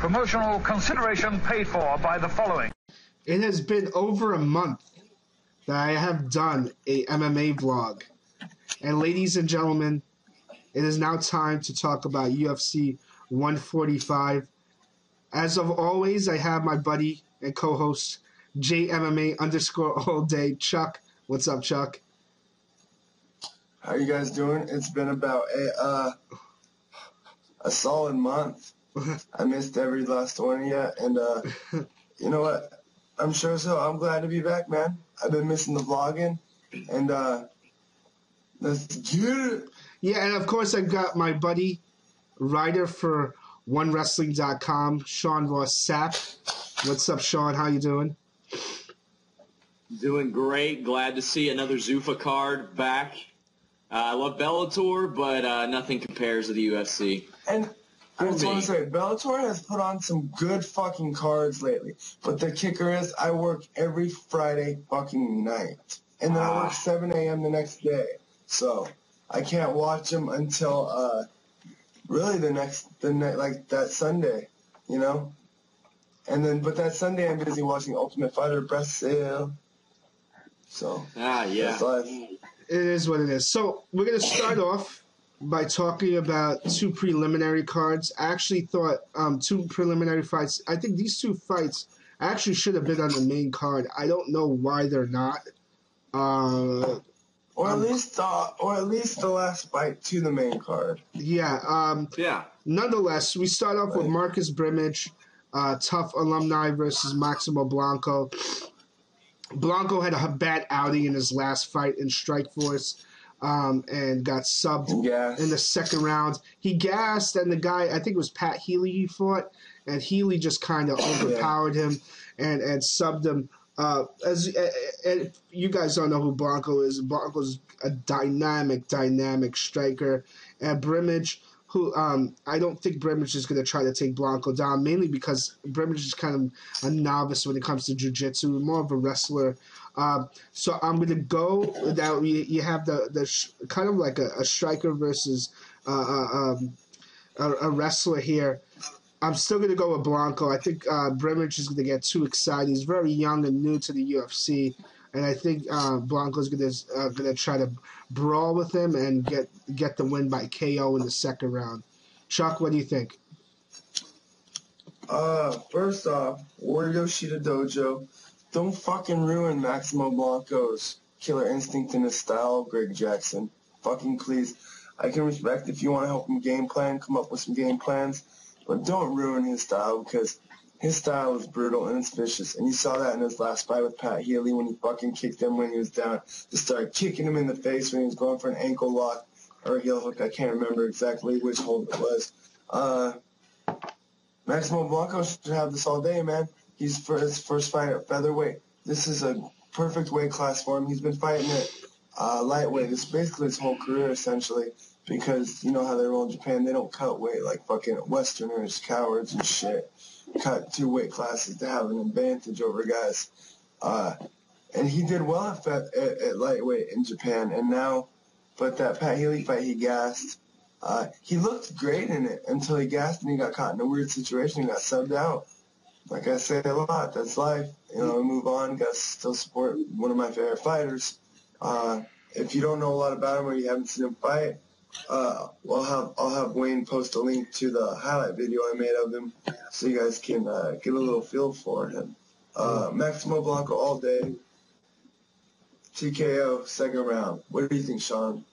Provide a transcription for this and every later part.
Promotional consideration paid for by the following. It has been over a month that I have done a MMA vlog. And ladies and gentlemen, it is now time to talk about UFC 145. As of always, I have my buddy and co-host, JMMA_ all day, Chuck. What's up, Chuck? How you guys doing? It's been about a solid month. I missed every last one of you, and you know what? I'm sure so. I'm glad to be back, man. I've been missing the vlogging, and let's get it. Yeah, and of course I've got my buddy, writer for OneWrestling.com, Sean Ross Sapp. What's up, Sean? How you doing? Doing great. Glad to see another Zuffa card back. I love Bellator, but nothing compares to the UFC. And I just want to say, Bellator has put on some good fucking cards lately. But the kicker is, I work every Friday fucking night. And then I work 7 a.m. the next day. So I can't watch them until really the next like that Sunday, you know? And then, but that Sunday I'm busy watching Ultimate Fighter Brazil. So, yeah. That's life. It is what it is. So we're going to start off by talking about two preliminary cards. I actually thought two preliminary fights. I think these two fights actually should have been on the main card. I don't know why they're not. Or at least the last fight to the main card. Yeah. Nonetheless, we start off with Marcus Brimage, tough alumni versus Maximo Blanco. Blanco had a bad outing in his last fight in Strikeforce and got subbed in the second round. He gassed, and the guy, I think it was Pat Healy he fought, and Healy just kind of overpowered him and subbed him. And you guys don't know who Blanco is. Blanco's a dynamic striker. And Brimage, who I don't think Brimage is going to try to take Blanco down, mainly because Brimage is kind of a novice when it comes to jiu-jitsu, more of a wrestler. So I'm going to go that you have the kind of like a striker versus a wrestler here. I'm still going to go with Blanco. I think Brimage is going to get too excited. He's very young and new to the UFC, and I think Blanco's going to try to brawl with him and get the win by KO in the second round. Chuck, what do you think? First off, Warrior Yoshida Dojo, don't fucking ruin Maximo Blanco's killer instinct and his style, Greg Jackson. Fucking please. I can respect if you want to help him game plan, come up with some game plans, but don't ruin his style, because his style is brutal and it's vicious. And you saw that in his last fight with Pat Healy when he fucking kicked him when he was down. Just started kicking him in the face when he was going for an ankle lock or a heel hook. I can't remember exactly which hold it was. Maximo Blanco should have this all day, man. He's for his first fight at featherweight. This is a perfect weight class for him. He's been fighting at lightweight. It's basically his whole career, essentially. Because you know how they roll in Japan, they don't cut weight like fucking Westerners, cowards and shit. Cut 2 weight classes to have an advantage over guys. And he did well at lightweight in Japan. And now, but that Pat Healy fight, he gassed. He looked great in it until he gassed and he got caught in a weird situation. He got subbed out. Like I say a lot, that's life. You know, move on. Got to still support one of my favorite fighters. If you don't know a lot about him or you haven't seen him fight, I'll have Wayne post a link to the highlight video I made of him, so you guys can get a little feel for him. Maximo Blanco all day. TKO second round. What do you think, Sean?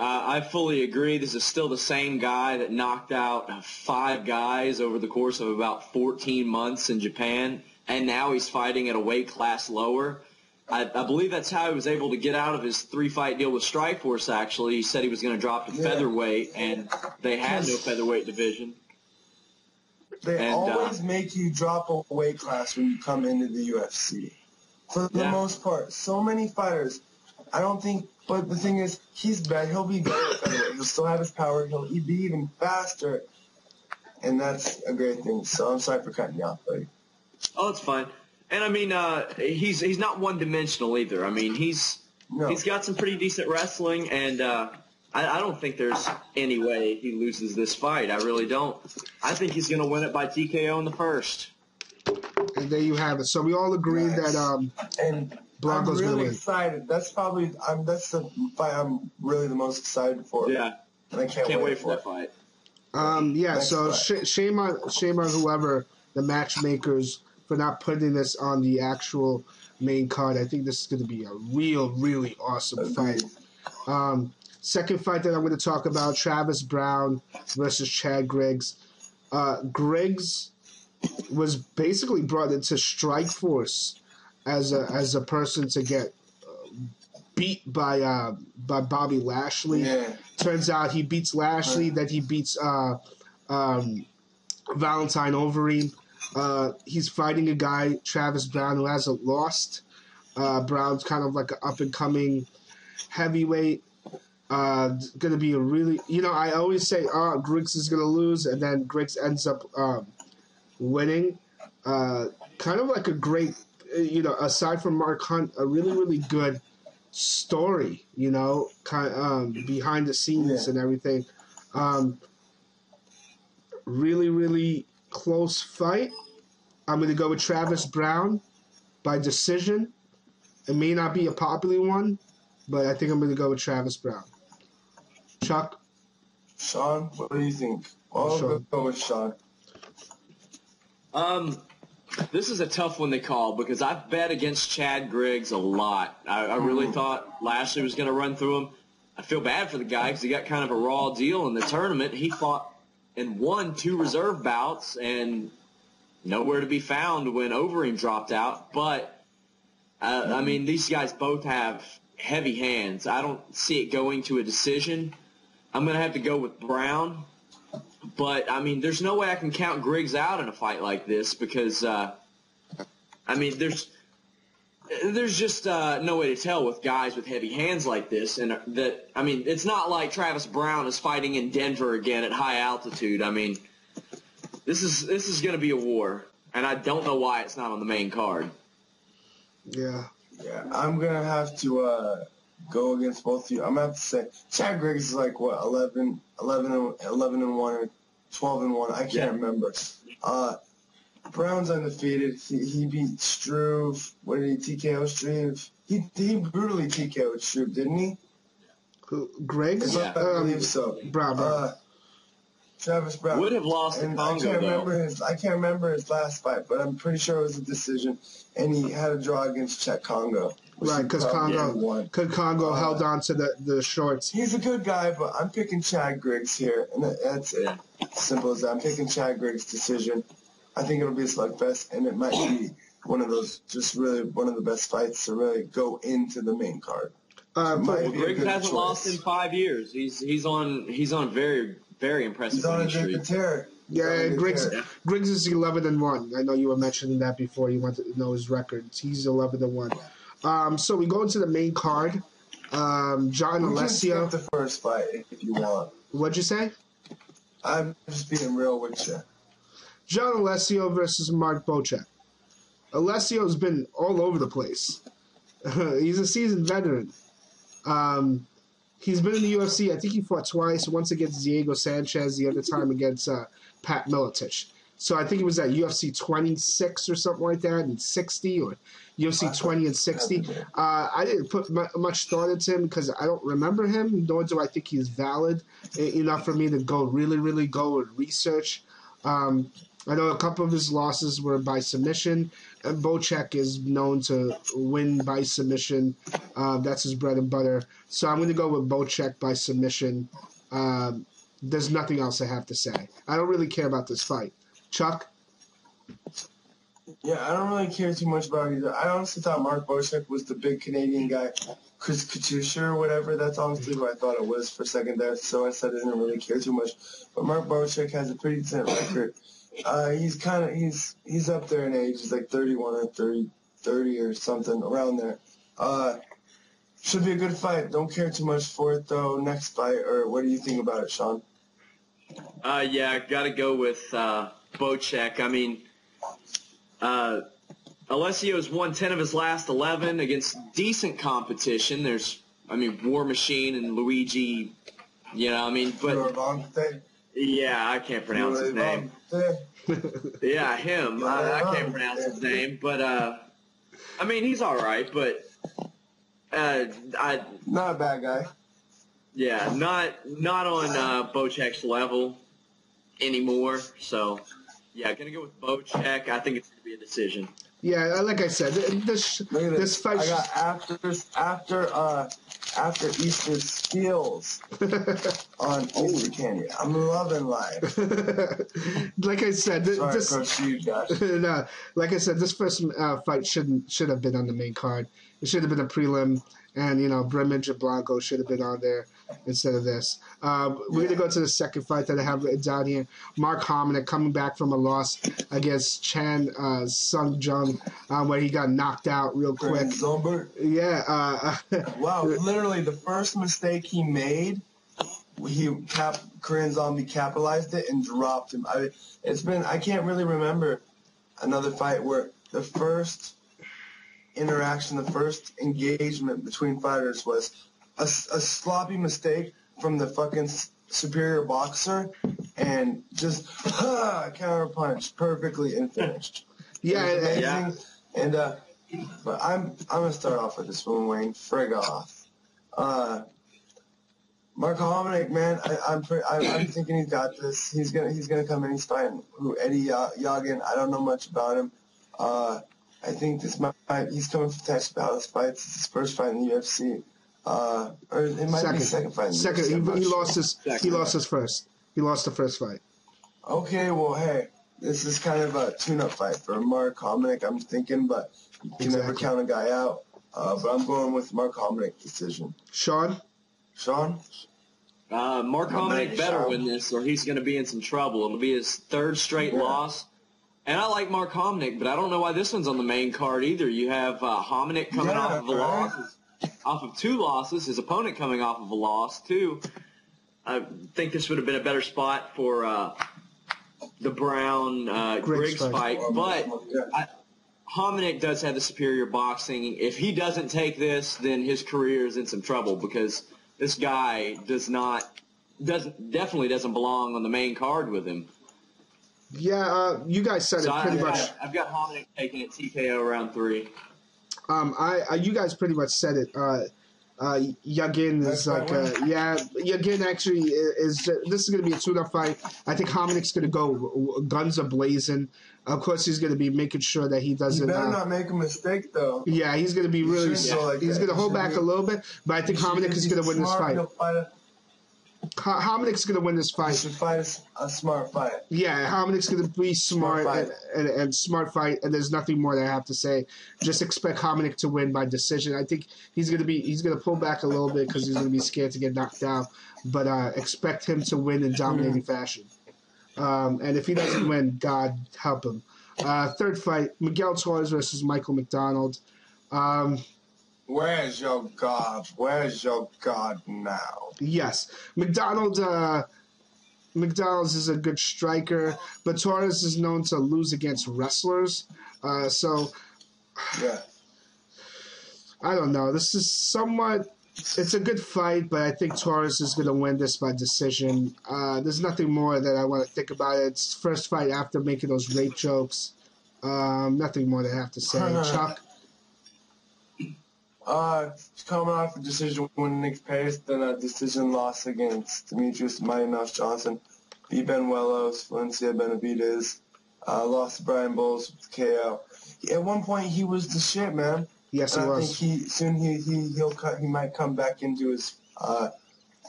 I fully agree. This is still the same guy that knocked out 5 guys over the course of about 14 months in Japan, and now he's fighting at a weight class lower. I believe that's how he was able to get out of his 3-fight deal with Strikeforce, actually. He said he was going to drop to featherweight, and they had no featherweight division. They always make you drop a weight class when you come into the UFC. For the most part. So many fighters. I don't think, but the thing is, he's bad. He'll be better at featherweight. He'll still have his power. He'll be even faster. And that's a great thing. So I'm sorry for cutting you off, buddy. Oh, it's fine. And I mean, he's not one-dimensional either. I mean, he's got some pretty decent wrestling, and I don't think there's any way he loses this fight. I really don't. I think he's going to win it by TKO in the first. And there you have it. So we all agree that and Blanco's I'm going to really win. excited. That's the fight I'm really the most excited for. Yeah. And I can't wait for that fight. Yeah, Next so fight. shame on whoever, the matchmakers, for not putting this on the actual main card. I think this is going to be a really awesome fight. Second fight that I'm going to talk about, Travis Brown versus Chad Griggs. Griggs was basically brought into Strikeforce as a person to get beat by Bobby Lashley. Yeah. Turns out he beats Lashley, then he beats Valentine Overeem. He's fighting a guy, Travis Brown, who hasn't lost. Brown's kind of like an up-and-coming heavyweight. Going to be a really... I always say, Griggs is going to lose, and then Griggs ends up winning. Kind of like a great, aside from Mark Hunt, a really good story, behind the scenes and everything. Really close fight. I'm going to go with Travis Brown by decision. It may not be a popular one, but I think I'm going to go with Travis Brown. Chuck? Sean, what do you think? I'll go with Sean. This is a tough one to call because I've bet against Chad Griggs a lot. I really thought Lashley was going to run through him. I feel bad for the guy because he got kind of a raw deal in the tournament. He fought and won 2 reserve bouts and nowhere to be found when Overeem dropped out. But, I mean, these guys both have heavy hands. I don't see it going to a decision. I'm going to have to go with Brown. But, I mean, there's no way I can count Griggs out in a fight like this because, I mean, there's just no way to tell with guys with heavy hands like this. And I mean, it's not like Travis Brown is fighting in Denver again at high altitude. I mean, this is going to be a war, and I don't know why it's not on the main card. Yeah, I'm going to have to go against both of you. I'm going to have to say Chad Griggs is like, what, 11 and 1 or 12 and 1. I can't remember. Brown's undefeated. He beat Struve. What did he TKO Struve? He brutally TKO'd Struve, didn't he? Who, Griggs? I believe so. Brown. Travis Brown would have lost and to Congo, I can't remember his last fight, but I'm pretty sure it was a decision, and he had a draw against Chet Congo. Right, because Congo held on to the shorts. He's a good guy, but I'm picking Chad Griggs here, and that's it. Simple as that. I'm picking Chad Griggs' decision. I think it'll be a slugfest, and it might be one of the best fights to really go into the main card. Griggs hasn't lost in 5 years. He's on a very impressive winning streak. Yeah, Griggs is 11 and 1. I know you were mentioning that before. You want to know his records. He's 11 and 1. So we go into the main card. John Alessio. Skip the first fight if you want. What'd you say? I'm just being real with you. John Alessio versus Mark Bocek. Alessio's been all over the place. He's a seasoned veteran. He's been in the UFC. I think he fought twice. Once against Diego Sanchez, the other time against Pat Miletich. So I think it was at UFC 26 or something like that, and 60, or UFC 20 and 60. I didn't put much thought into him because I don't remember him, nor do I think he's valid enough for me to go really go and research. I know a couple of his losses were by submission, and Bocek is known to win by submission. That's his bread and butter. So I'm going to go with Bocek by submission. There's nothing else I have to say. I don't really care about this fight. Chuck? Yeah, I don't really care too much about it either. I honestly thought Mark Bocek was the big Canadian guy, Chris Katusha or whatever. That's honestly who I thought it was for a second there, so I said I didn't really care too much. But Mark Bocek has a pretty decent record. He's up there in age. He's like 31 or 30 or something around there. Should be a good fight. Don't care too much for it though. Next fight, or what do you think about it, Sean? Yeah, got to go with Bocek. I mean, Alessio's won 10 of his last 11 against decent competition. There's, War Machine and Luigi You know, I mean, but yeah, I can't pronounce his name. Yeah, him. I can't pronounce his name, but I mean, he's all right, but not a bad guy. Yeah, not on Bocek's level anymore. So, yeah, gonna go with Bocek. I think it's gonna be a decision. Yeah, like I said, this fight. I got after Easter Steals on Easter Candy. I'm loving life. Like I said, proceed, guys. No, like I said, this first fight should have been on the main card. It should have been a prelim, and Brimage and Blanco should have been on there instead of this. We're gonna go to the second fight that I have written down here. Mark Hominick coming back from a loss against Chan Sung Jung, where he got knocked out real quick. Yeah. Wow, literally the first mistake he made, Korean Zombie capitalized it and dropped him. I can't really remember another fight where the first interaction, the first engagement between fighters was a sloppy mistake from the fucking superior boxer and just counter punch perfectly and finished. Yeah, amazing. And but I'm gonna start off with this one, Wayne. Frig off. Mark Hominick, man, I'm thinking he's got this. He's gonna come in. He's fighting Eddie Yagin. I don't know much about him. I think he's coming for Texas Palace fights. It's his first fight in the UFC. Or it might be his second fight in the UFC. He lost his first. He lost the first fight. Okay, well, hey, this is kind of a tune-up fight for Mark Hominick, I'm thinking, but you can never count a guy out. But I'm going with Mark Hominick decision. Sean? Mark Hominick better win this, or he's going to be in some trouble. It'll be his third straight loss. And I like Mark Hominick, but I don't know why this one's on the main card either. You have Hominick coming off of a loss, off of 2 losses. His opponent coming off of a loss too. I think this would have been a better spot for the Brown Griggs fight, but Hominick does have the superior boxing. If he doesn't take this, then his career is in some trouble because this guy definitely doesn't belong on the main card with him. Yeah, you guys said it pretty much. I've got Hominick taking it TKO round 3. You guys pretty much said it. Yagin is Yagin actually is. This is going to be a tune-up fight. I think Hominick's going to go guns a blazing. Of course, he's going to be making sure that he doesn't. He better not make a mistake, though. Yeah, he's going to be really. He's going to hold back a little bit, but I think Hominick is going to win this fight. Hominick's going to win this fight. He should fight a smart fight. Yeah, Hominick's going to be smart and smart fight, and there's nothing more that I have to say. Just expect Hominick to win by decision. I think he's going to pull back a little bit because he's going to be scared to get knocked out, but expect him to win in dominating fashion. And if he doesn't win, God help him. Third fight, Miguel Torres versus Michael McDonald. Where's your God? Where's your God now? Yes. McDonald's is a good striker, but Torres is known to lose against wrestlers. Yeah. I don't know. This is it's a good fight, but I think Torres is going to win this by decision. There's nothing more that I want to think about it. It's first fight after making those rape jokes. Nothing more to have to say. Chuck? Coming off a decision win Nick's pace, then a decision loss against Demetrius Mighty Mouse Johnson, beat Benuelos, Valencia Benavides, lost to Brian Bowles with KO. At one point, he was the shit, man. Yes, he was. I think he might come back into his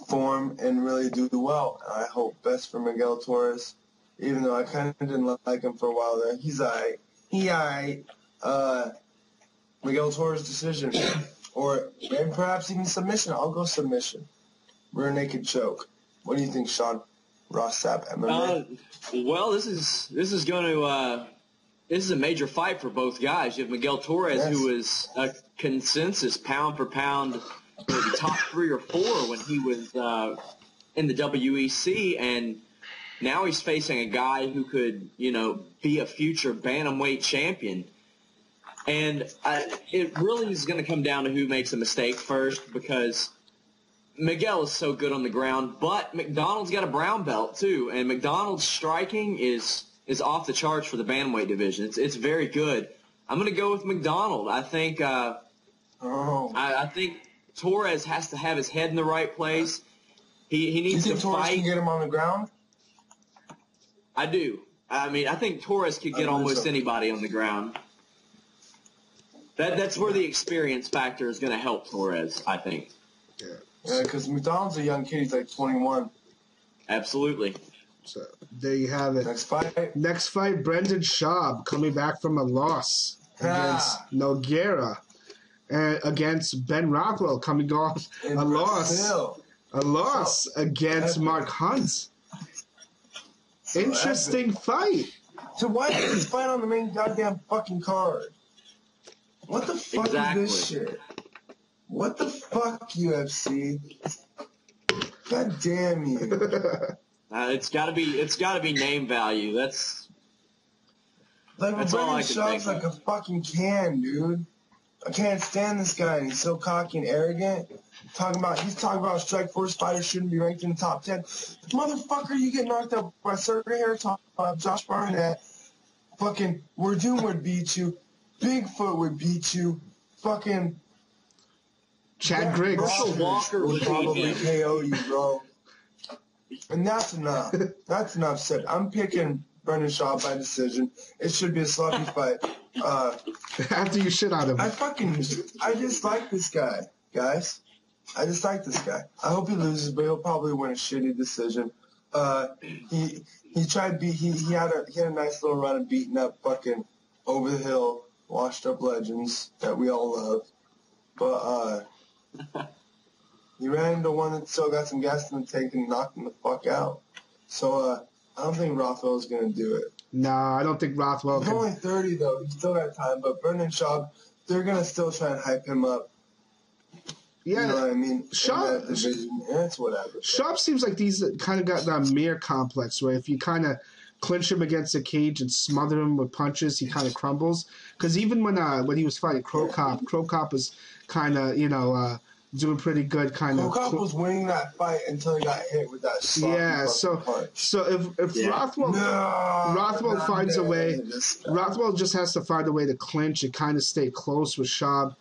form and really do well. I hope best for Miguel Torres, even though I kind of didn't like him for a while there. He's alright. Miguel Torres decision, or maybe perhaps even submission. I'll go submission. Rear naked choke. What do you think, Sean? Ross Sapp, MMA. Well, this is going to this is a major fight for both guys. You have Miguel Torres, who is a consensus pound for pound, maybe top 3 or 4 when he was in the WEC, and now he's facing a guy who could, be a future bantamweight champion. And it really is going to come down to who makes a mistake first, because Miguel is so good on the ground, but McDonald's got a brown belt too, and McDonald's striking is off the charts for the bantamweight division. It's very good. I'm going to go with McDonald. I think I think Torres has to have his head in the right place. He needs to Torres fight. can get him on the ground? I do. I mean, I think Torres could get almost anybody on the ground. That's where the experience factor is going to help Torres, I think. Yeah, because McDonald's a young kid. He's like 21. Absolutely. So there you have it. Next fight, Brendan Schaub coming back from a loss against Nogueira, and against Ben Rothwell coming off a loss against Mark Hunt. Interesting fight. So why did this fight on the main goddamn fucking card? What the fuck is this shit? What the fuck, UFC? God damn you! It's gotta be name value. That's all I can think. Like a fucking can, dude. I can't stand this guy. And he's so cocky and arrogant. He's talking about Strikeforce fighters shouldn't be ranked in the top 10. Motherfucker, you get knocked out by Sergey Haritov, Josh Barnett. Fucking Werdum would beat you. Bigfoot would beat you. Fucking Chad Griggs. Walker would probably KO you, bro. And that's enough. That's enough said. I'm picking Brendan Schaub by decision. It should be a sloppy fight. After you shit on him. I just like this guy, guys. I just like this guy. I hope he loses, but he'll probably win a shitty decision. He had a nice little run of beating up fucking over the hill, washed up legends that we all love. But he ran into one that still got some gas in the tank and knocked him the fuck out. So I don't think Rothwell's gonna do it. No, I don't think Rothwell He's can. only 30 though. He's still got time. But Brendan Schaub, they're gonna still try and hype him up. Yeah, you know what I mean? Schaub, it's whatever. Schaub seems like he's kind of got that Mir complex where if you kind of clinch him against the cage and smother him with punches, he kind of crumbles. Because even when he was fighting Crow Cop was kind of doing pretty good. Crow Cop was winning that fight until he got hit with that sloppy punch. So if Rothwell finds a way, Rothwell just has to find a way to clinch and kind of stay close with Schaub.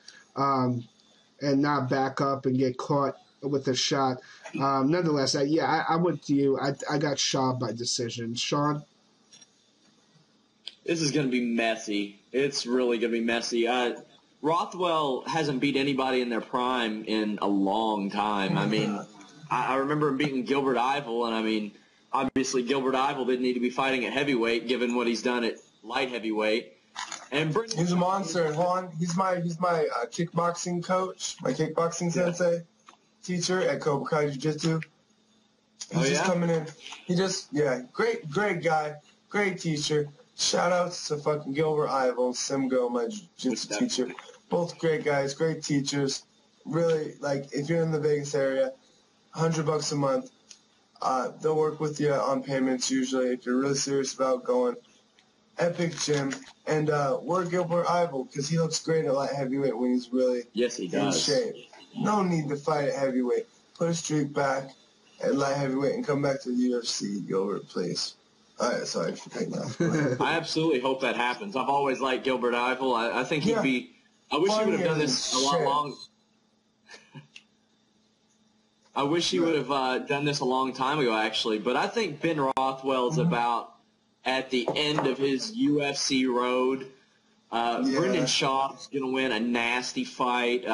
And not back up and get caught with a shot. Nonetheless, I went to you. I got Schaub by decision. Sean? This is going to be messy. It's really going to be messy. Rothwell hasn't beat anybody in their prime in a long time. I mean, I remember him beating Gilbert Yvel, and I mean, obviously Gilbert Yvel didn't need to be fighting at heavyweight given what he's done at light heavyweight. And he's a monster. Juan, he's my kickboxing coach, my kickboxing sensei, teacher at Cobra Kai Jiu-Jitsu. He's just coming in. Great guy, great teacher. Shout outs to fucking Gilbert Yvel, Simgo, my jiu-jitsu teacher. Both great guys, great teachers. Really, like, if you're in the Vegas area, $100 a month. They'll work with you on payments usually if you're really serious about going. Epic gym, and we're Gilbert Yvel because he looks great at light heavyweight when he's really in shape. No need to fight at heavyweight. Put a streak back at light heavyweight and come back to the UFC, Gilbert, please. All right, sorry for taking that. I absolutely hope that happens. I've always liked Gilbert Yvel. I think he'd be. I wish he would have done this a lot longer. I wish he would have done this a long time ago, actually. But I think Ben Rothwell's about at the end of his UFC road. Brendan Schaub's going to win a nasty fight.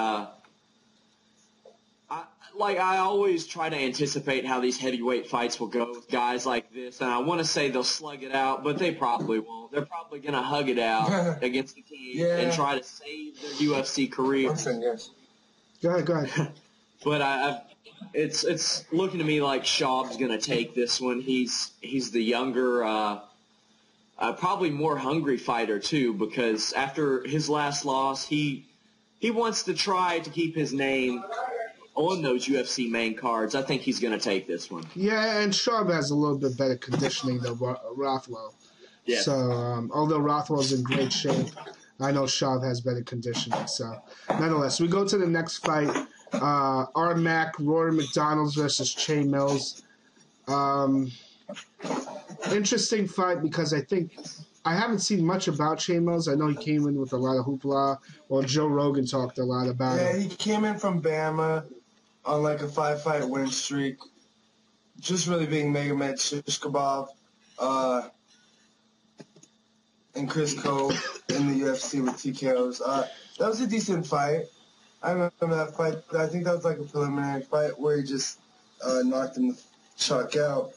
I always try to anticipate how these heavyweight fights will go with guys like this, and I want to say they'll slug it out, but they probably won't. They're probably going to hug it out against the cage and try to save their UFC career. Go ahead. But it's looking to me like Schaub's going to take this one. He's the younger, probably more hungry fighter too, because after his last loss, he wants to try to keep his name on those UFC main cards. I think he's going to take this one. Yeah, and Schaub has a little bit better conditioning than Rothwell. Yeah. So, although Rothwell's in great shape, I know Schaub has better conditioning. So, nonetheless, we go to the next fight. R-Mac, Rory McDonald versus Che Mills. Interesting fight because I haven't seen much about Che Mills. I know he came in with a lot of hoopla, or Joe Rogan talked a lot about Yeah, him. he came in from Bama on like a 5-fight winning streak. Just really being Magomed Shish Kebab, and Chris Cole in the UFC with TKOs. That was a decent fight. I remember that fight. I think that was like a preliminary fight where he just knocked him the chuck out.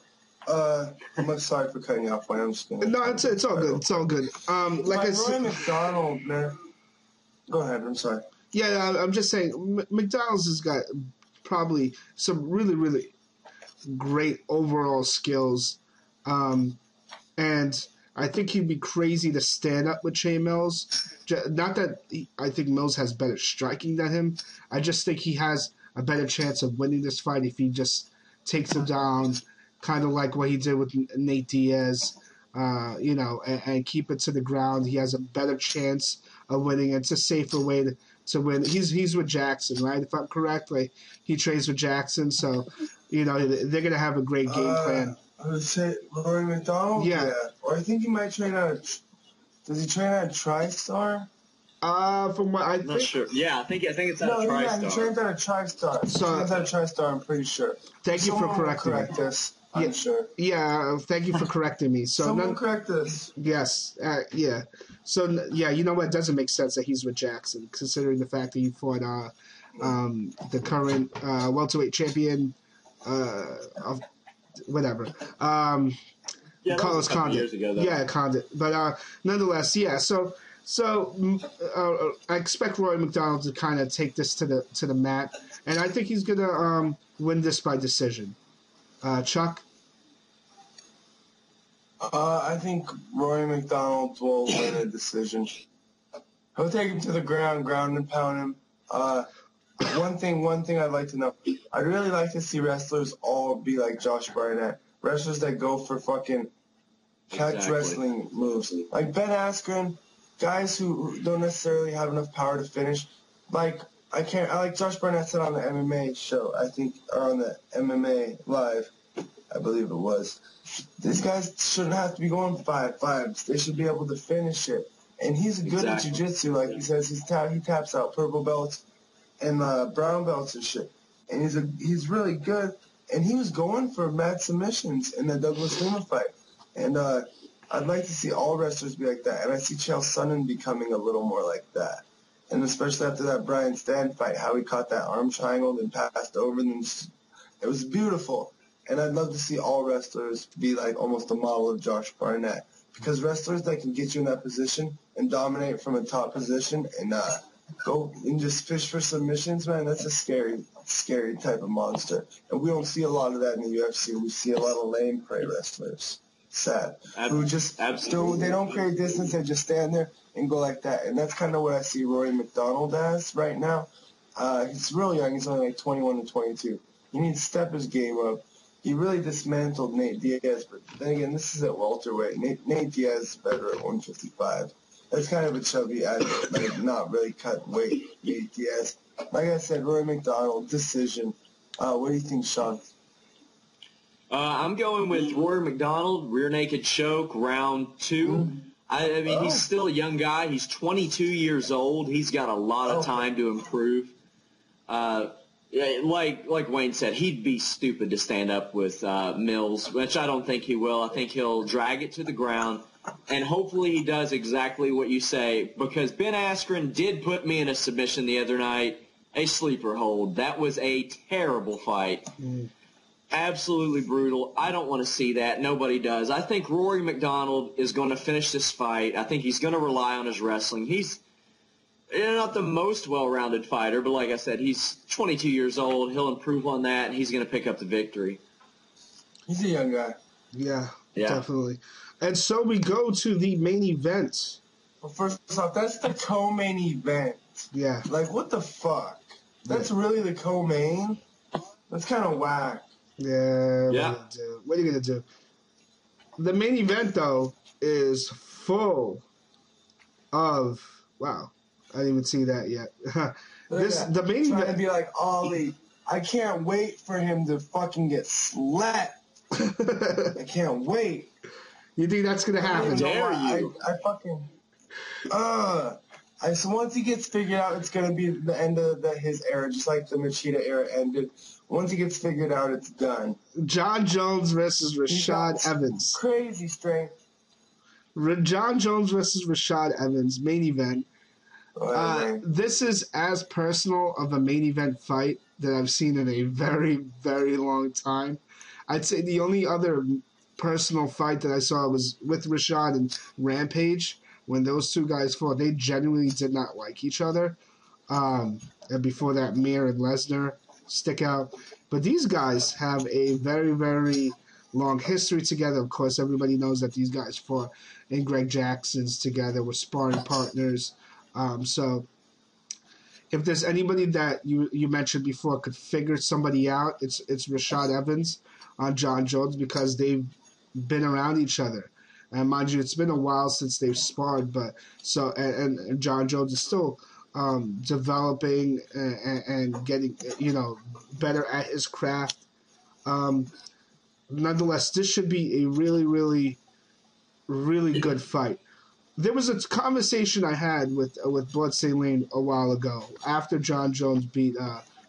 I'm sorry for cutting you off. I'm just gonna. No, it's all good. It's all good. Like I Roy said, McDonald, man. Go ahead. I'm sorry. yeah, I'm just saying, McDonald's has got probably some really, really great overall skills, and I think he'd be crazy to stand up with Che Mills. Not that I think Mills has better striking than him. I just think he has a better chance of winning this fight if he just takes him down, kind of like what he did with Nate Diaz, and keep it to the ground. He has a better chance of winning. It's a safer way to win. He's with Jackson, right? If I'm correct, like he trains with Jackson, so they're gonna have a great game plan. I would say Rory McDonald. Yeah. Or I think he might train out of. Does he train out of TriStar? From what I I'm not think, sure. Yeah, I think it's out of No, TriStar. he trains out of TriStar. So- He trains out of TriStar. I'm pretty sure. Thank you for Someone will correcting me. correct us. I'm sure. Yeah, thank you for correcting me. So Someone correct us. yes, yeah. So yeah, you know what? It doesn't make sense that he's with Jackson, considering the fact that he fought the current welterweight champion of whatever. Yeah, that Carlos was a couple Condit. years ago, though. Yeah, Condit. But nonetheless, yeah. So I expect Roy McDonald to kind of take this to the mat, and I think he's gonna win this by decision. Chuck. I think Rory McDonald will win a decision. He'll take him to the ground and pound him. One thing I'd like to know. I'd really like to see wrestlers all be like Josh Barnett. Wrestlers that go for fucking catch wrestling moves. Like Ben Askren, guys who don't necessarily have enough power to finish. I like Josh Barnett said on the MMA show, I think, or on the MMA Live, I believe it was. These guys shouldn't have to be going 5-5s. They should be able to finish it. And he's good at jiu-jitsu, like he says. He taps out purple belts and brown belts and shit. And he's really good. And he was going for mad submissions in the Douglas Lima fight. And I'd like to see all wrestlers be like that. And I see Chael Sonnen becoming a little more like that. And especially after that Brian Stan fight, how he caught that arm triangle and passed over them. It was beautiful. And I'd love to see all wrestlers be like almost a model of Josh Barnett. Because wrestlers that can get you in that position and dominate from a top position and go and just fish for submissions, man, that's a scary, scary type of monster. And we don't see a lot of that in the UFC. We see a lot of lame prey wrestlers. Sad. Who just they don't create distance, they just stand there and go like that. And that's kind of what I see Rory McDonald as right now. He's real young. He's only like 21 to 22. He needs to step his game up. He really dismantled Nate Diaz, but then again, this is at welterweight. Nate Diaz is better at 155. That's kind of a chubby, not really cut weight, Nate Diaz. Like I said, Rory McDonald, decision. What do you think, Sean? I'm going with Rory McDonald, rear naked choke, round 2. I mean, he's still a young guy. He's 22 years old. He's got a lot of time to improve. Like Wayne said, he'd be stupid to stand up with Mills, which I don't think he will. I think he'll drag it to the ground, and hopefully he does exactly what you say, because Ben Askren did put me in a submission the other night, a sleeper hold. That was a terrible fight. Absolutely brutal. I don't want to see that. Nobody does. I think Rory McDonald is going to finish this fight. I think he's going to rely on his wrestling. He's not the most well-rounded fighter, but like I said, he's 22 years old. He'll improve on that, and he's going to pick up the victory. He's a young guy. Yeah, definitely. And so we go to the main event. Well, first off, that's the co-main event. Yeah. Like, what the fuck? That's really the co-main? That's kind of whack. Yeah. What are you going to do? The main event, though, is full of... Wow. I didn't even see that yet. The main trying event to be like Ollie. I can't wait for him to fucking get slapped. I can't wait. You think that's gonna happen? Dare you? I fucking. So once he gets figured out, it's gonna be the end of his era, just like the Machida era ended. Once he gets figured out, it's done. John Jones versus Rashad Evans. Crazy strength. John Jones versus Rashad Evans, main event. This is as personal of a main event fight that I've seen in a very, very long time. I'd say the only other personal fight that I saw was with Rashad and Rampage. When those two guys fought, they genuinely did not like each other. And before that, Mir and Lesnar stick out. But these guys have a very, very long history together. Of course, everybody knows that these guys fought in Greg Jackson's together, were sparring partners. So if there's anybody that you mentioned before could figure somebody out, it's Rashad Evans on John Jones, because they've been around each other. And mind you, it's been a while since they've sparred, but so and John Jones is still developing and getting better at his craft. Nonetheless, this should be a really, really, really good fight. There was a conversation I had with Bloodstained Lane a while ago after John Jones beat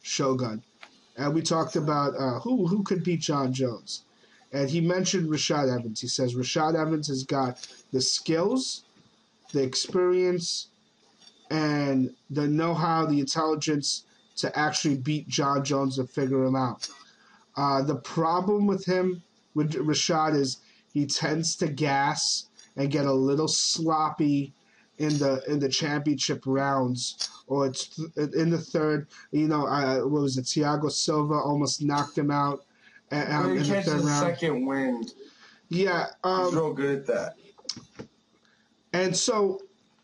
Shogun, and we talked about who could beat John Jones. And he mentioned Rashad Evans. He says Rashad Evans has got the skills, the experience, and the know-how, the intelligence to actually beat John Jones and figure him out. The problem with him, with Rashad, is he tends to gas and get a little sloppy in the championship rounds, or it's in the third. What was it? Thiago Silva almost knocked him out. He In the catches third the round. second wind. Yeah, He's real good at that. And so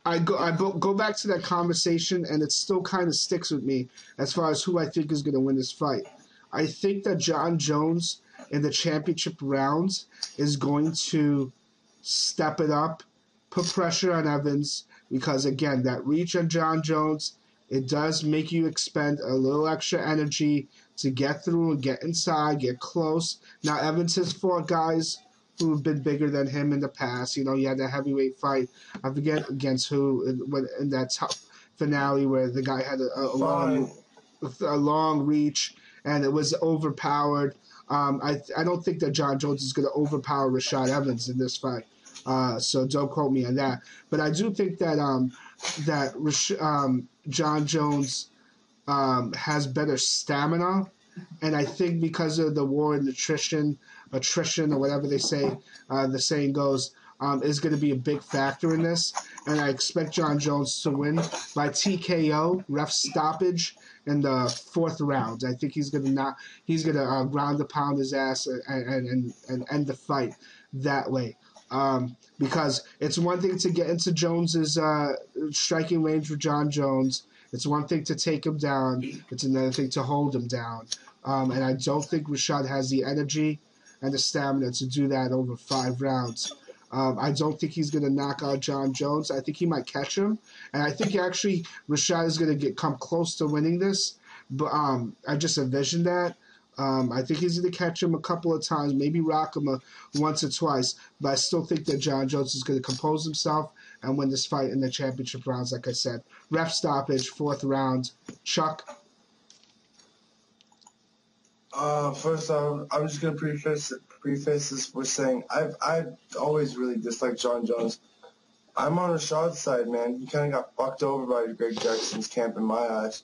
I go back to that conversation, and it still kind of sticks with me as far as who I think is going to win this fight. I think that John Jones in the championship rounds is going to step it up, put pressure on Evans, because again, that reach on John Jones, it does make you expend a little extra energy to get through and get inside, get close. Now, Evans has fought guys who have been bigger than him in the past. He had that heavyweight fight. I forget against who in that top finale where the guy had a long reach and it was overpowered. I don't think that John Jones is going to overpower Rashad Evans in this fight. So don't quote me on that. But I do think that John Jones has better stamina, and I think because of the war and attrition or whatever they say, the saying goes, is going to be a big factor in this. And I expect John Jones to win by TKO, ref stoppage in the fourth round. I think he's going to ground and pound his ass and end the fight that way. Because it's one thing to get into Jones's striking range with John Jones. It's one thing to take him down. It's another thing to hold him down. And I don't think Rashad has the energy and the stamina to do that over 5 rounds. I don't think he's going to knock out John Jones. I think he might catch him. And I think actually Rashad is going to come close to winning this. But I just envision that. I think he's going to catch him a couple of times, maybe rock him once or twice. But I still think that John Jones is going to compose himself and win this fight in the championship rounds, like I said. Ref stoppage, 4th round. Chuck? First off, I'm just going to preface this with saying I've always really disliked John Jones. I'm on Rashad's side, man. He kind of got fucked over by Greg Jackson's camp in my eyes.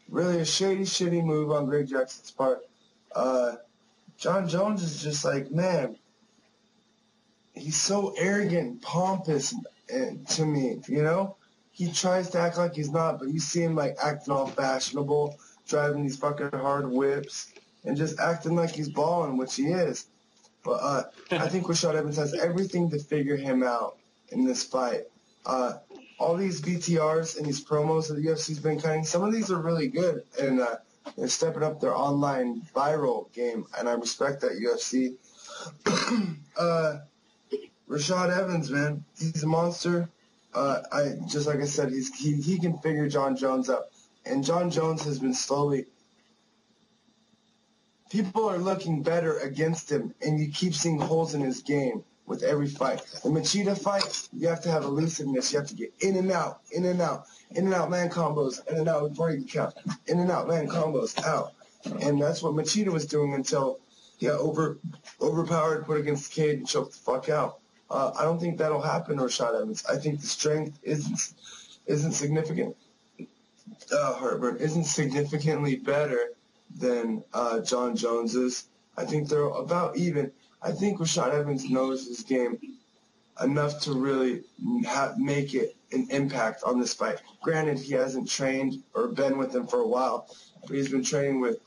Really a shitty move on Greg Jackson's part. John Jones is just like, man, he's so arrogant, pompous to me, He tries to act like he's not, but you see him like acting all fashionable, driving these fucking hard whips, and just acting like he's balling, which he is. But I think Rashad Evans has everything to figure him out in this fight. All these VTRs and these promos that the UFC's been cutting, some of these are really good, and they're stepping up their online viral game, and I respect that, UFC. Rashad Evans, man, he's a monster. Just like I said, he can figure John Jones out. And John Jones has been slowly – people are looking better against him, and you keep seeing holes in his game with every fight. The Machida fight, you have to have elusiveness. You have to get in and out, in and out, in and out, man combos, in and out before you count, in and out, man combos, out. And that's what Machida was doing until he got overpowered, put against the cage, and choked the fuck out. I don't think that'll happen to Rashad Evans. I think the strength isn't significant. Heartburn isn't significantly better than John Jones's. I think they're about even. I think Rashad Evans knows his game enough to really make it an impact on this fight. Granted, he hasn't trained or been with him for a while, but he's been training with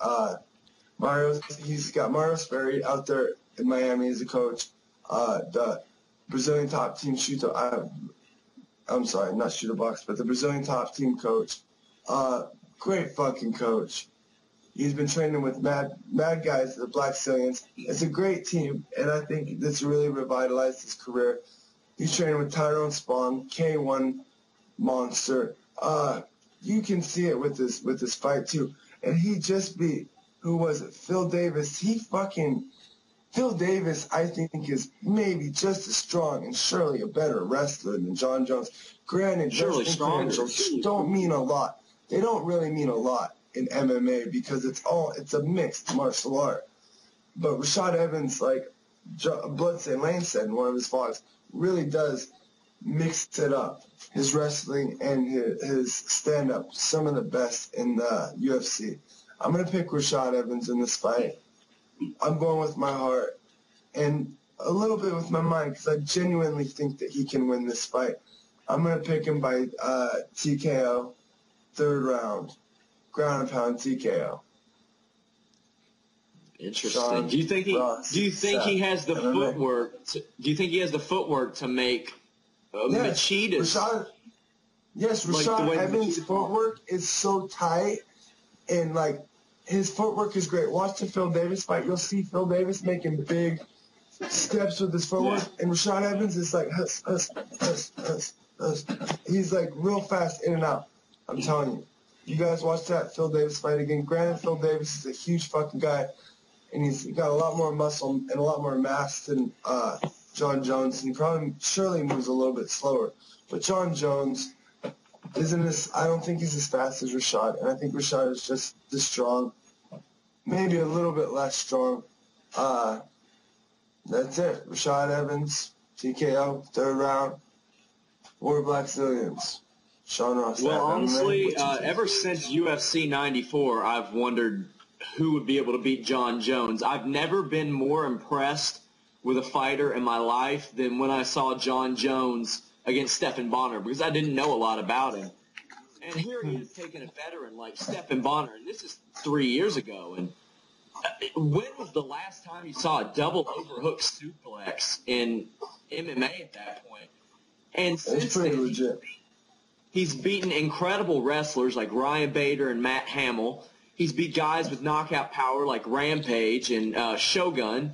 Mario. He's got Mario Sperry out there in Miami as a coach. The Brazilian top team I'm sorry, not shooter box, but the Brazilian top team coach. Great fucking coach. He's been training with mad guys, the Black Stallions. It's a great team, and I think this really revitalized his career. He's training with Tyrone Spong, K1 monster. You can see it with this fight too. And he just beat, who was it? Phil Davis. Phil Davis, I think, is maybe just as strong and surely a better wrestler than John Jones. Granted, surely wrestling credentials don't mean a lot. They don't really mean a lot in MMA because it's a mixed martial art. But Rashad Evans, like Bloodstained Lane said in one of his vlogs, really does mix it up. His wrestling and his stand-up, some of the best in the UFC. I'm going to pick Rashad Evans in this fight. I'm going with my heart and a little bit with my mind because I genuinely think that he can win this fight. I'm going to pick him by TKO, third round, ground and pound TKO. Interesting. Sean Do you think he has the MMA. footwork? Do you think he has the footwork to make Machida's? Rashad Evans' footwork is so tight, and like his footwork is great. Watch the Phil Davis fight. You'll see Phil Davis making big steps with his footwork, and Rashad Evans is like huss. He's like real fast in and out. I'm telling you. You guys watch that Phil Davis fight again. Granted, Phil Davis is a huge fucking guy, and he's got a lot more muscle and a lot more mass than John Jones. And he surely moves a little bit slower. But John Jones I don't think he's as fast as Rashad, and I think Rashad is just as strong, maybe a little bit less strong. That's it. Rashad Evans, TKO, third round, or Black Zillions. Sean Ross. Well, honestly, ever since UFC 94, I've wondered who would be able to beat John Jones. I've never been more impressed with a fighter in my life than when I saw John Jones against Stephan Bonnar, because I didn't know a lot about him. And here he is taking a veteran like Stephan Bonnar, and this is 3 years ago. And when was the last time you saw a double overhook suplex in MMA at that point? And since pretty then, legit. he's beaten incredible wrestlers like Ryan Bader and Matt Hamill. He's beat guys with knockout power like Rampage and Shogun.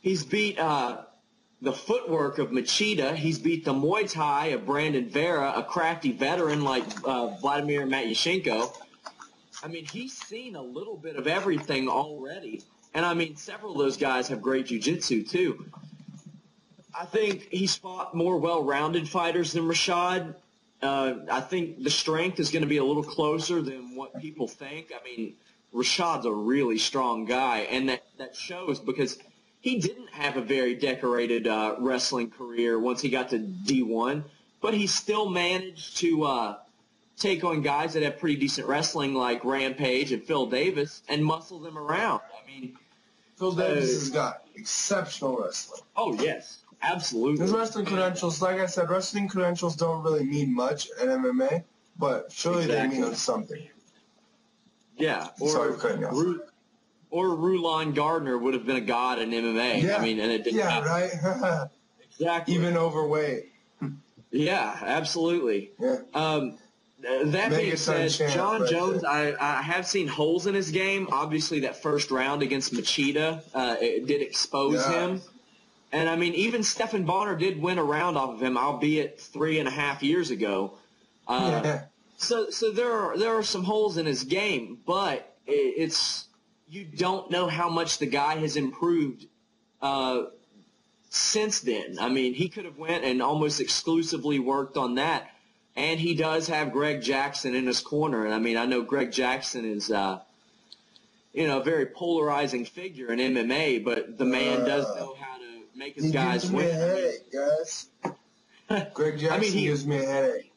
He's beat the footwork of Machida. He's beat the Muay Thai of Brandon Vera, a crafty veteran like Vladimir Matyushenko. I mean, he's seen a little bit of everything already. And, I mean, several of those guys have great jiu-jitsu, too. I think he's fought more well-rounded fighters than Rashad. I think the strength is going to be a little closer than what people think. I mean, Rashad's a really strong guy, and that shows because he didn't have a very decorated wrestling career once he got to D1, but he still managed to take on guys that have pretty decent wrestling like Rampage and Phil Davis and muscle them around. I mean, Phil Davis has got exceptional wrestling. Oh, yes. Absolutely. His wrestling credentials, like I said, wrestling credentials don't really mean much in MMA, but surely they mean something. Yeah. Sorry for cutting you off. Or Rulon Gardner would have been a god in MMA. Yeah. I mean, and it didn't happen. Right? Exactly. Even overweight. Yeah, absolutely. Yeah. That being Megaton said, champ John Jones, there. I have seen holes in his game. Obviously, that first round against Machida, it did expose him. And, I mean, even Stephan Bonnar did win a round off of him, albeit 3.5 years ago. So there are some holes in his game, but you don't know how much the guy has improved since then. I mean, he could have went and almost exclusively worked on that, and he does have Greg Jackson in his corner. And I mean, I know Greg Jackson is a very polarizing figure in MMA, but the man does know how to make his guys win. He gives me a headache, guys. Greg Jackson gives me a headache.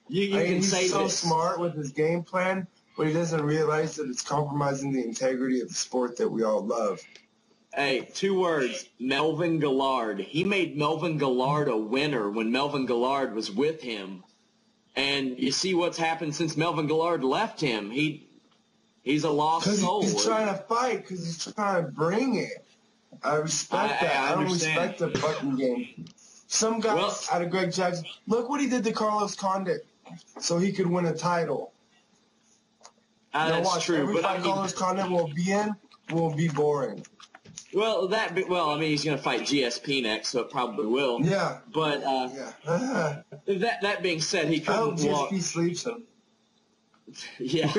He's so smart with his game plan, but he doesn't realize that it's compromising the integrity of the sport that we all love. Hey, 2 words, Melvin Gillard. He made Melvin Gillard a winner when Melvin Gillard was with him. And you see what's happened since Melvin Gillard left him. He's a lost soul. He's trying to fight because he's trying to bring it. I respect that. I don't respect the fucking game. Some guys out of Greg Jackson, look what he did to Carlos Condit so he could win a title. That's true. Every fight Carlos Condit will be boring. Well, he's going to fight GSP next, so it probably will. Yeah. But that being said, he couldn't walk. GSP sleeps him. Yeah.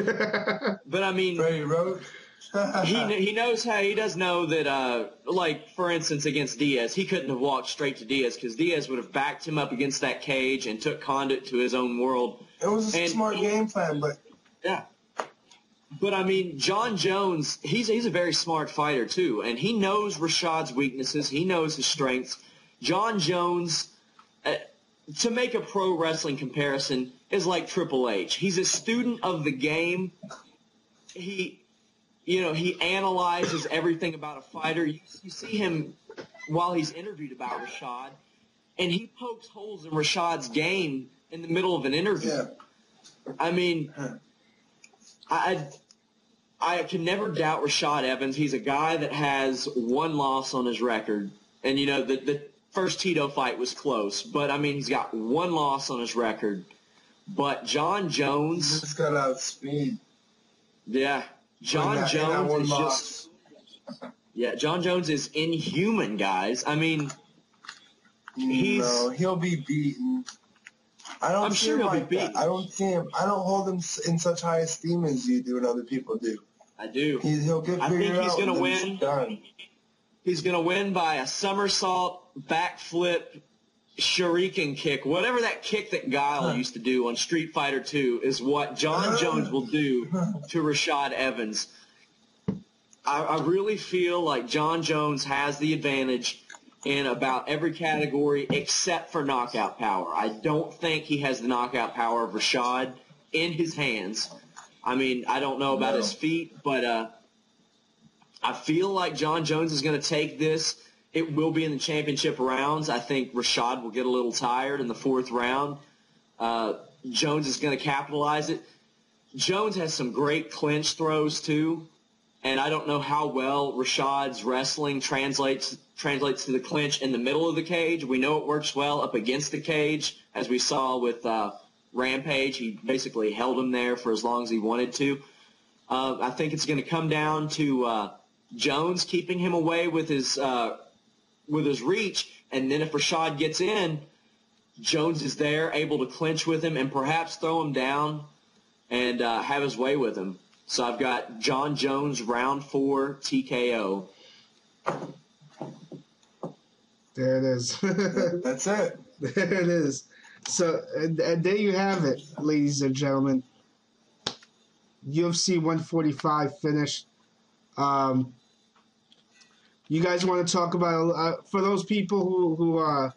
But I mean, Brady Road. he knows how. He does know that, like, for instance, against Diaz, he couldn't have walked straight to Diaz because Diaz would have backed him up against that cage and took Condit to his own world. It was a smart game plan, but... Yeah. But, I mean, John Jones, he's a very smart fighter, too, and he knows Rashad's weaknesses. He knows his strengths. John Jones, to make a pro wrestling comparison, is like Triple H. He's a student of the game. He analyzes everything about a fighter. You see him while he's interviewed about Rashad, and he pokes holes in Rashad's game in the middle of an interview. Yeah. I mean, I can never doubt Rashad Evans. He's a guy that has 1 loss on his record. And, the first Tito fight was close. But, I mean, he's got 1 loss on his record. But John Jones... He just got outspeed. Yeah. John Jones is just... Yeah, John Jones is inhuman, guys. I mean, he'll be beaten. I'm sure he'll be beaten. I don't see him. I don't hold him in such high esteem as you do and other people do. I do. He'll get figured out. I think he's going to win. Done. He's going to win by a somersault, backflip, shuriken kick. Whatever that kick that Guile used to do on Street Fighter 2 is what John Jones will do to Rashad Evans. I really feel like John Jones has the advantage in about every category except for knockout power. I don't think he has the knockout power of Rashad in his hands. I mean, I don't know about his feet, but I feel like John Jones is going to take this. It will be in the championship rounds. I think Rashad will get a little tired in the 4th round. Jones is going to capitalize it. Jones has some great clinch throws, too. And I don't know how well Rashad's wrestling translates to the clinch in the middle of the cage. We know it works well up against the cage, as we saw with Rampage. He basically held him there for as long as he wanted to. I think it's going to come down to Jones keeping him away with his reach, and then if Rashad gets in, Jones is there, able to clinch with him and perhaps throw him down and have his way with him. So I've got John Jones, round 4, TKO. There it is. That's it. There it is. So, and there you have it, ladies and gentlemen. UFC 145 finished. You guys want to talk about, for those people who are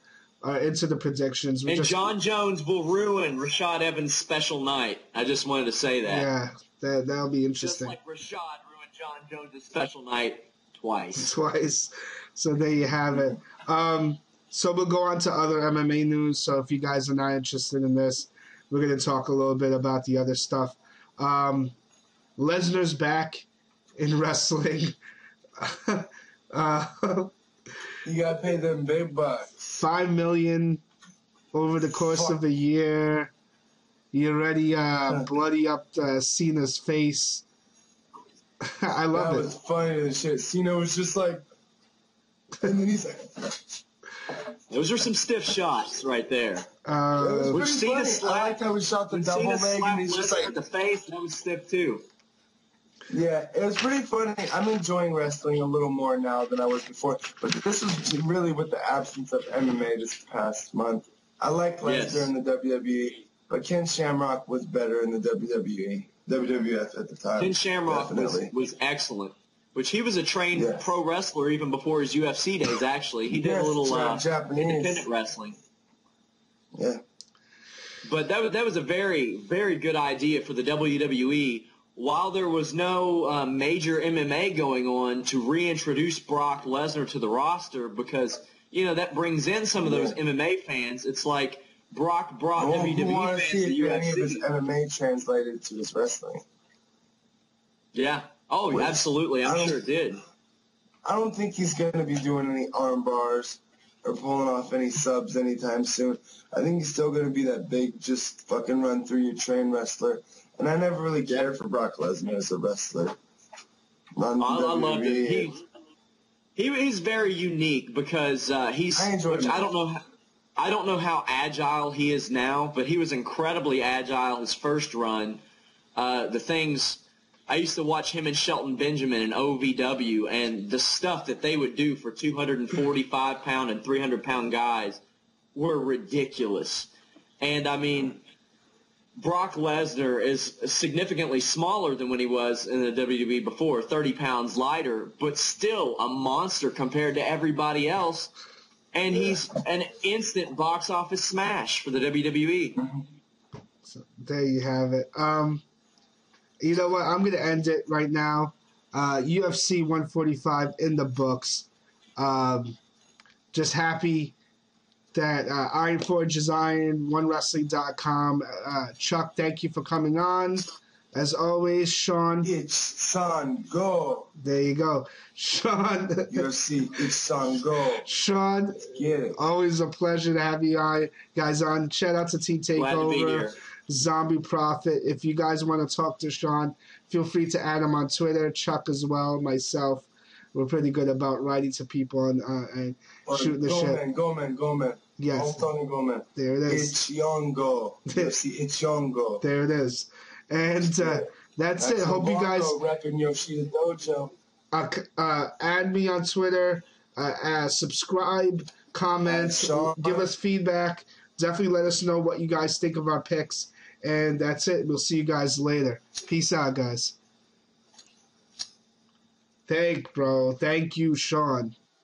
into the predictions. And John Jones will ruin Rashad Evans' special night. I just wanted to say that. Yeah. That'll be interesting. Just like Rashad ruined John Jones' special night twice. So there you have it. So we'll go on to other MMA news. So if you guys are not interested in this, we're going to talk a little bit about the other stuff. Lesnar's back in wrestling. You got to pay them big bucks. $5 million over the course of a year. You already bloody up Cena's face. I love it. That was funny as shit. Cena was just like, and then he's like, Those are some stiff shots right there. It was We've pretty seen funny. a slap. I liked how he shot the double leg, and he's just like at the face. That was stiff too. Yeah, it was pretty funny. I'm enjoying wrestling a little more now than I was before. But this was really with the absence of MMA this past month. I like Lesnar in the WWE, but Ken Shamrock was better in the WWF at the time. Ken Shamrock was excellent. Which he was a trained pro wrestler even before his UFC days, actually. He did a little independent wrestling. Yeah. But that was a very, very good idea for the WWE. While there was no major MMA going on, to reintroduce Brock Lesnar to the roster, because, that brings in some of those MMA fans. It's like Brock brought WWE fans to the UFC. Any of his MMA translated to his wrestling. Yeah. Oh, absolutely. I'm sure it did. I don't think he's going to be doing any arm bars or pulling off any subs anytime soon. I think he's still going to be that big, just fucking run through your train wrestler. And I never really cared for Brock Lesnar as a wrestler. I loved him. He's very unique because he's. I don't know how agile he is now, but he was incredibly agile his first run. The things. I used to watch him and Shelton Benjamin in OVW, and the stuff that they would do for 245-pound and 300-pound guys were ridiculous. And, I mean, Brock Lesnar is significantly smaller than when he was in the WWE before, 30 pounds lighter, but still a monster compared to everybody else. And he's an instant box office smash for the WWE. So there you have it. You know what? I'm going to end it right now. UFC 145 in the books. Just happy that Iron Forge is Iron, OneWrestling.com. Chuck, thank you for coming on. As always, Sean. It's Son Go. There you go. Sean. UFC, it's Son Go. Sean, always a pleasure to have you guys on. Shout out to Team Takeover. Glad to be here. Zombie Prophet. If you guys want to talk to Sean, feel free to add him on Twitter. Chuck as well, myself. We're pretty good about writing to people and shooting the shit. Go man. Yes. Gomez. There it is. It's Yongo. It's Yongo. There it is. And that's it. Hope you guys repping Yoshida Dojo. Add me on Twitter. Subscribe, comment, give us feedback. Definitely let us know what you guys think of our picks. And that's it. We'll see you guys later. Peace out, guys. Thank you, Sean.